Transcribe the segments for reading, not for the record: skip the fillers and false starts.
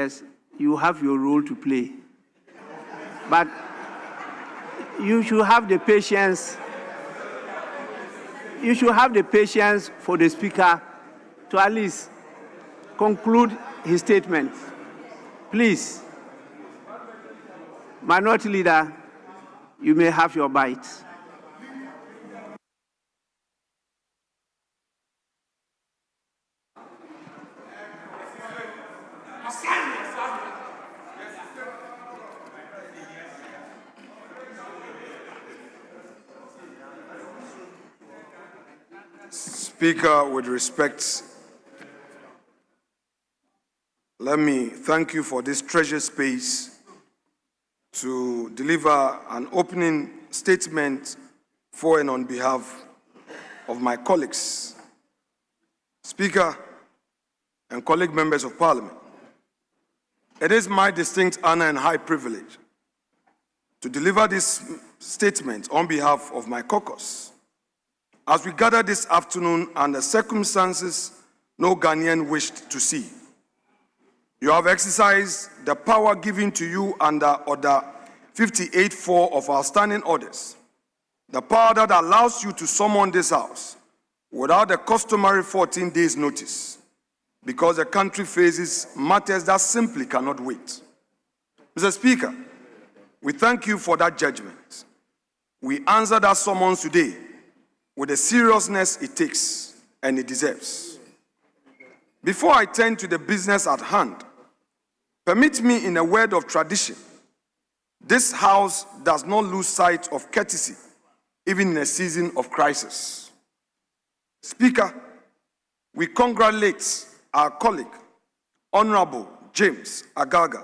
Yes, you have your role to play. But you should have the patience. You should have the patience for the Speaker to at least conclude his statement. Please, Minority Leader, you may have your bite. Speaker, with respect, let me thank you for this treasured space to deliver an opening statement for and on behalf of my colleagues. Speaker and colleague members of Parliament, it is my distinct honor and high privilege to deliver this statement on behalf of my caucus. As we gather this afternoon under circumstances no Ghanaian wished to see, you have exercised the power given to you under Order 58.4 of our standing orders, the power that allows you to summon this House without the customary 14 days notice, because the country faces matters that simply cannot wait. Mr. Speaker, we thank you for that judgment. We answer that summons today with the seriousness it takes and it deserves. Before I turn to the business at hand, permit me, in a word of tradition, this House does not lose sight of courtesy, even in a season of crisis. Speaker, we congratulate our colleague, Honorable James Agaga,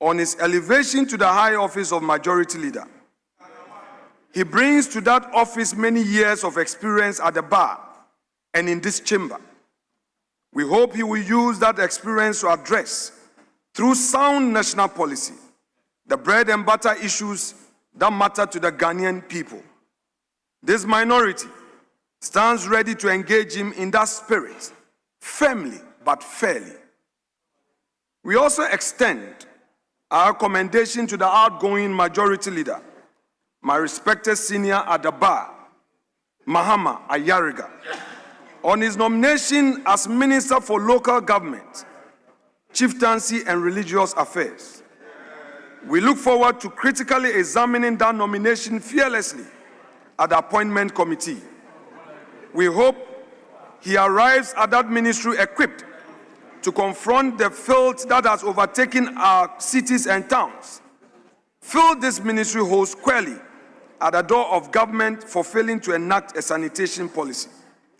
on his elevation to the high office of Majority Leader. He brings to that office many years of experience at the bar and in this chamber. We hope he will use that experience to address, through sound national policy, the bread and butter issues that matter to the Ghanaian people. This minority stands ready to engage him in that spirit, firmly but fairly. We also extend our commendation to the outgoing Majority Leader, my respected senior at the bar, Mahama Ayariga, on his nomination as Minister for Local Government, Chieftaincy and Religious Affairs. We look forward to critically examining that nomination fearlessly at the Appointment Committee. We hope he arrives at that ministry equipped to confront the filth that has overtaken our cities and towns. Fill this ministry hole squarely at the door of government for failing to enact a sanitation policy.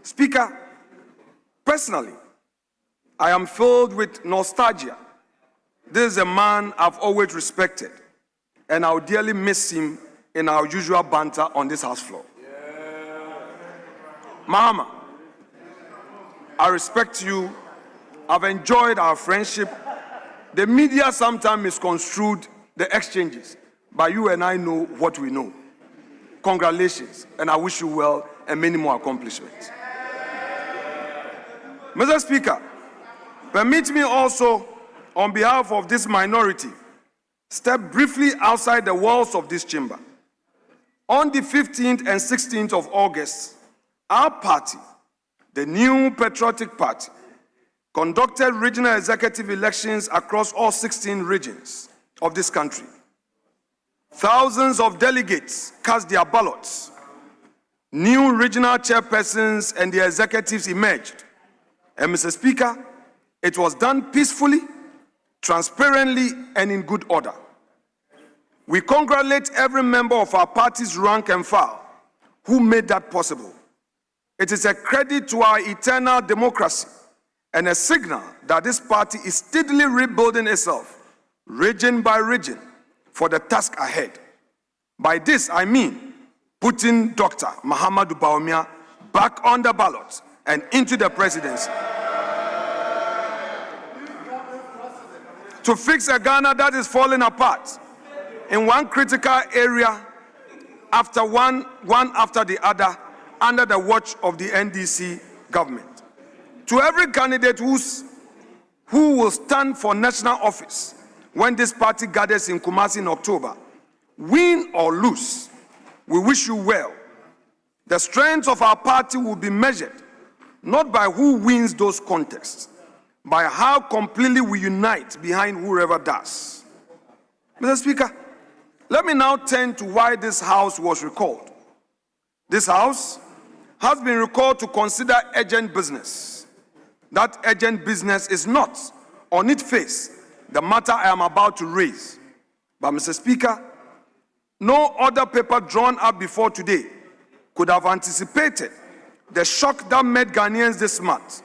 Speaker, personally, I am filled with nostalgia. This is a man I've always respected, and I'll dearly miss him in our usual banter on this House floor. Mahama, I respect you. I've enjoyed our friendship. The media sometimes misconstrued the exchanges, but you and I know what we know. Congratulations, and I wish you well and many more accomplishments. Mr. Speaker, permit me also, on behalf of this minority, step briefly outside the walls of this chamber. On the 15th and 16th of August, our party, the New Patriotic Party, conducted regional executive elections across all 16 regions of this country. Thousands of delegates cast their ballots. New regional chairpersons and their executives emerged. And Mr. Speaker, it was done peacefully, transparently, and in good order. We congratulate every member of our party's rank and file who made that possible. It is a credit to our eternal democracy and a signal that this party is steadily rebuilding itself, region by region, for the task ahead. By this, I mean putting Dr. Mahamudu Bawumia back on the ballot and into the presidency. To fix a Ghana that is falling apart in one critical area after one after the other under the watch of the NDC government. To every candidate who who will stand for national office when this party gathers in Kumasi in October. Win or lose, we wish you well. The strength of our party will be measured not by who wins those contests, by how completely we unite behind whoever does. Mr. Speaker, let me now turn to why this House was recalled. This House has been recalled to consider urgent business. That urgent business is not, on its face, the matter I am about to raise. But, Mr. Speaker, no other paper drawn up before today could have anticipated the shock that met Ghanaians this month,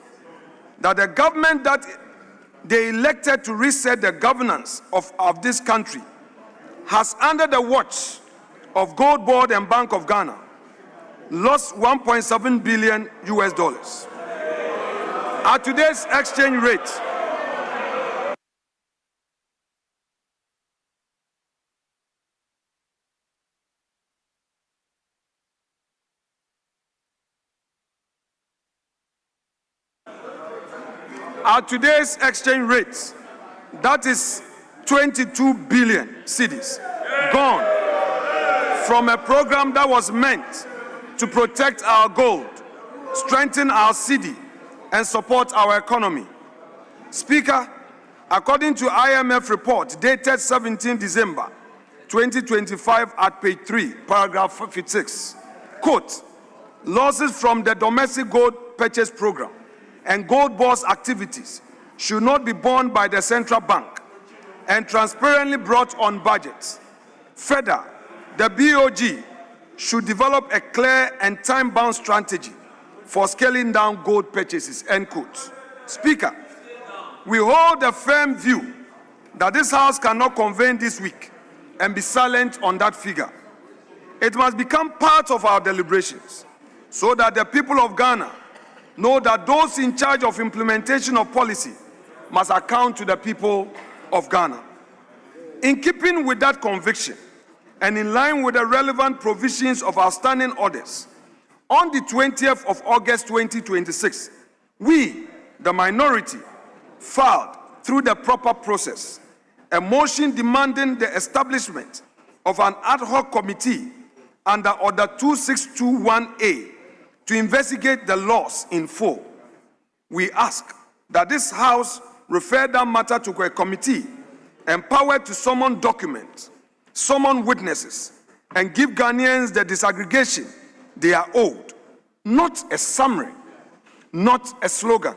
that the government that they elected to reset the governance of this country has, under the watch of Gold Board and Bank of Ghana, lost $1.7 billion US. At today's exchange rate, that is 22 billion cedis gone from a program that was meant to protect our gold, strengthen our cedi, and support our economy. Speaker, according to IMF report dated 17 December 2025 at page 3, paragraph 56, quote, losses from the domestic gold purchase program and gold bourse activities should not be borne by the central bank and transparently brought on budgets. Further, the BOG should develop a clear and time-bound strategy for scaling down gold purchases, end quote. Speaker, we hold a firm view that this House cannot convene this week and be silent on that figure. It must become part of our deliberations so that the people of Ghana know that those in charge of implementation of policy must account to the people of Ghana. In keeping with that conviction and in line with the relevant provisions of our standing orders, on the 20th of August 2026, we, the minority, filed through the proper process a motion demanding the establishment of an ad hoc committee under Order 2621A to investigate the loss in full. We ask that this House refer that matter to a committee empowered to summon documents, summon witnesses, and give Ghanaians the disaggregation they are owed. Not a summary, not a slogan.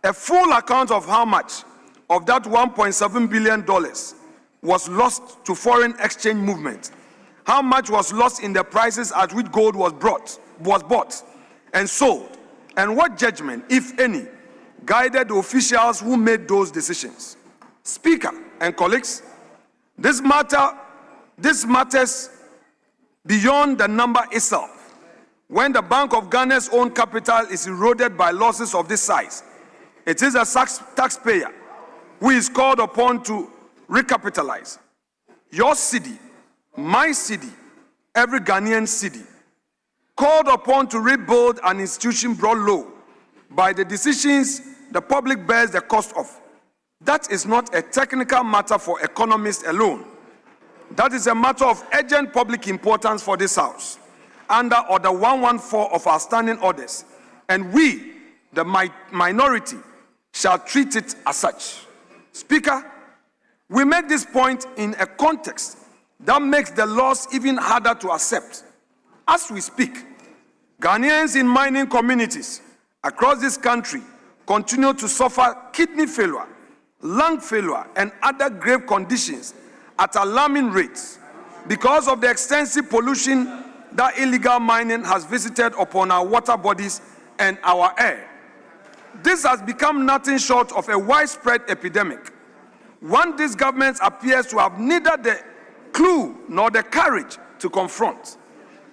A full account of how much of that $1.7 billion was lost to foreign exchange movement, how much was lost in the prices at which gold was bought and sold, and what judgment, if any, guided the officials who made those decisions. Speaker and colleagues, this matters beyond the number itself. When the Bank of Ghana's own capital is eroded by losses of this size, it is a taxpayer who is called upon to recapitalize. Your cedi, my cedi, every Ghanaian cedi, called upon to rebuild an institution brought low by the decisions the public bears the cost of. That is not a technical matter for economists alone. That is a matter of urgent public importance for this House, under Order 114 of our standing orders, and we, the minority, shall treat it as such. Speaker, we make this point in a context that makes the loss even harder to accept. As we speak, Ghanaians in mining communities across this country continue to suffer kidney failure, lung failure, and other grave conditions at alarming rates because of the extensive pollution that illegal mining has visited upon our water bodies and our air. This has become nothing short of a widespread epidemic, one this government appears to have neither the clue nor the courage to confront.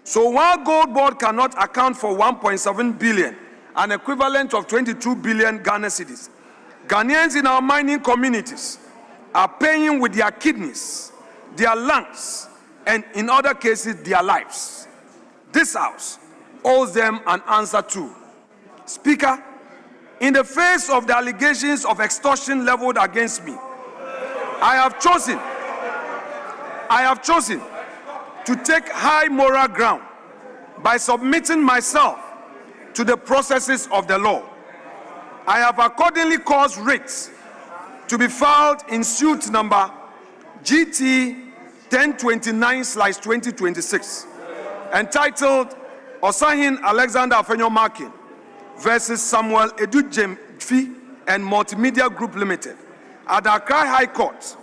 So while Gold Board cannot account for 1.7 billion, an equivalent of 22 billion Ghana cedis, Ghanaians in our mining communities are paying with their kidneys, their lungs, and in other cases, their lives. This House owes them an answer too. Speaker, In the face of the allegations of extortion leveled against me, I have chosen to take high moral ground by submitting myself to the processes of the law. I have accordingly caused writs to be filed in suit number GT 1029/2026, entitled Osahin Alexander Afenyo Markin versus Samuel Edujemfi and Multimedia Group Limited at the Accra High Court,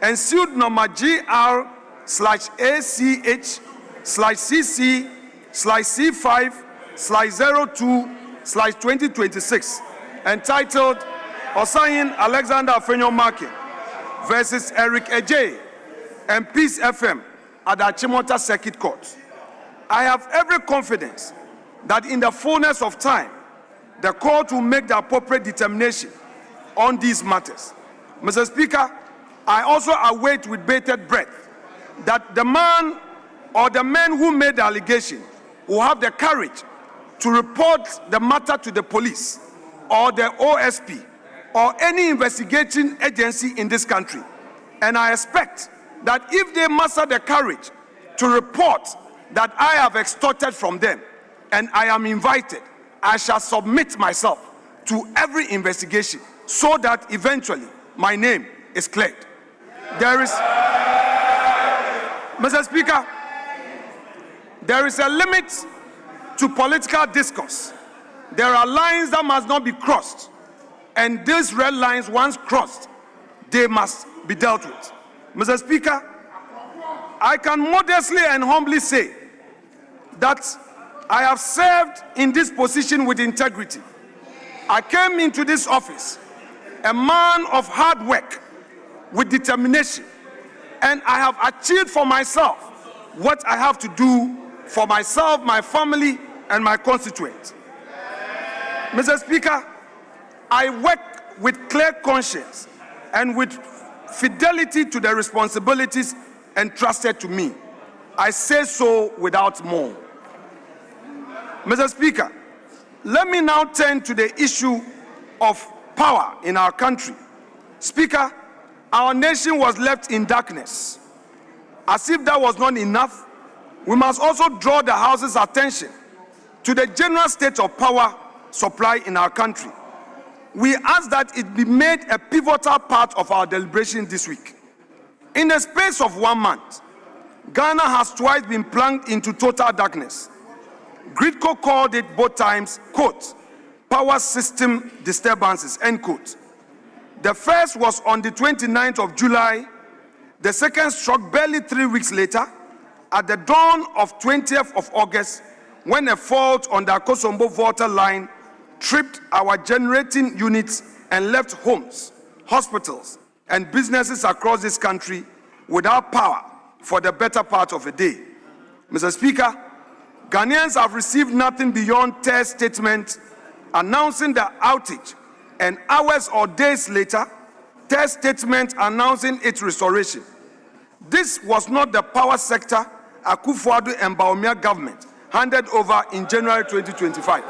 and suit number GR/AC/CC/C5/02/2026, entitled Osahin Alexander Afenyo Markin versus Eric Ejay and Peace FM at the Achimota Circuit Court. I have every confidence that in the fullness of time, the court will make the appropriate determination on these matters. Mr. Speaker, I also await with bated breath that the man or the men who made the allegation will have the courage to report the matter to the police or the OSP or any investigating agency in this country. And I expect that if they muster the courage to report that I have extorted from them and I am invited, I shall submit myself to every investigation so that eventually my name is cleared. Mr. Speaker, there is a limit to political discourse. There are lines that must not be crossed, and these red lines, once crossed, they must be dealt with. Mr. Speaker, I can modestly and humbly say that I have served in this position with integrity. I came into this office a man of hard work with determination, and I have achieved for myself what I have to do for myself, my family, and my constituents. Mr. Speaker, I work with clear conscience and with fidelity to the responsibilities entrusted to me. I say so without more. Mr. Speaker, let me now turn to the issue of power in our country. Speaker, our nation was left in darkness. As if that was not enough, we must also draw the House's attention to the general state of power supply in our country. We ask that it be made a pivotal part of our deliberation this week. In the space of 1 month, Ghana has twice been plunged into total darkness. Gridco called it both times, quote, power system disturbances, end quote. The first was on the 29th of July. The second struck barely 3 weeks later at the dawn of 20th of August, when a fault on the Akosombo water line tripped our generating units and left homes, hospitals, and businesses across this country without power for the better part of a day. Mr. Speaker, Ghanaians have received nothing beyond tear statements announcing the outage, and hours or days later, tear statements announcing its restoration. This was not the power sector Akufo-Addo and Bawumia government handed over in January 2025.